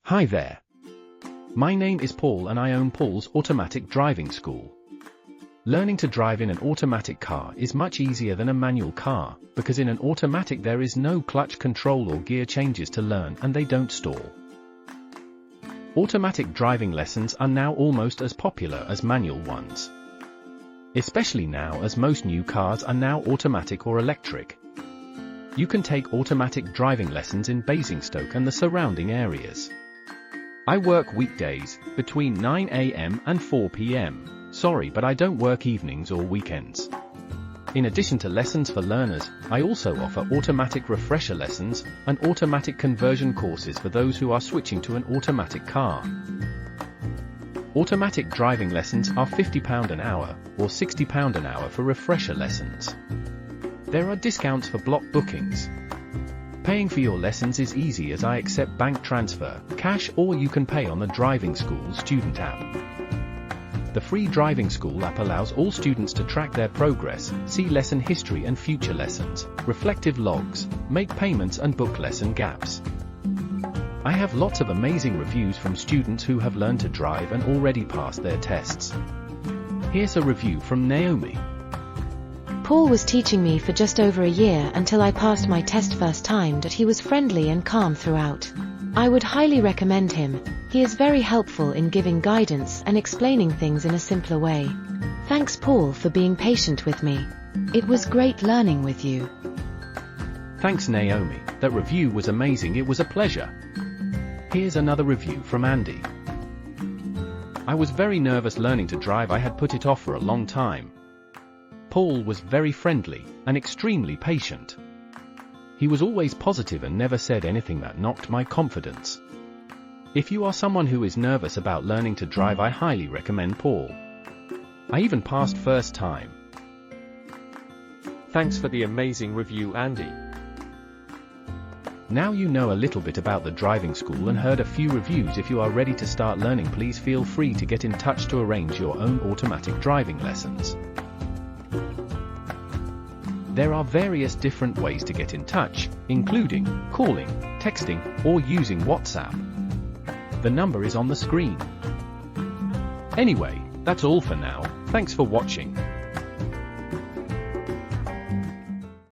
Hi there. My name is Paul and I own Paul's Automatic Driving School. Learning to drive in an automatic car is much easier than a manual car, because in an automatic there is no clutch control or gear changes to learn and they don't stall. Automatic driving lessons are now almost as popular as manual ones. Especially now as most new cars are now automatic or electric. You can take automatic driving lessons in Basingstoke and the surrounding areas. I work weekdays, between 9 AM and 4 PM. Sorry, but I don't work evenings or weekends. In addition to lessons for learners, I also offer automatic refresher lessons and automatic conversion courses for those who are switching to an automatic car. Automatic driving lessons are £50 an hour, or £60 an hour for refresher lessons. There are discounts for block bookings. Paying for your lessons is easy as I accept bank transfer, cash, or you can pay on the Driving School student app. The free Driving School app allows all students to track their progress, see lesson history and future lessons, reflective logs, make payments and book lesson gaps. I have lots of amazing reviews from students who have learned to drive and already passed their tests. Here's a review from Naomi. Paul was teaching me for just over a year until I passed my test first time, but he was friendly and calm throughout. I would highly recommend him. He is very helpful in giving guidance and explaining things in a simpler way. Thanks Paul for being patient with me. It was great learning with you. Thanks Naomi, that review was amazing, it was a pleasure. Here's another review from Andy. I was very nervous learning to drive, I had put it off for a long time. Paul was very friendly and extremely patient. He was always positive and never said anything that knocked my confidence. If you are someone who is nervous about learning to drive, I highly recommend Paul. I even passed first time. Thanks for the amazing review, Andy. Now you know a little bit about the driving school and heard a few reviews. If you are ready to start learning, please feel free to get in touch to arrange your own automatic driving lessons. There are various different ways to get in touch, including calling, texting, or using WhatsApp. The number is on the screen. Anyway, that's all for now. Thanks for watching.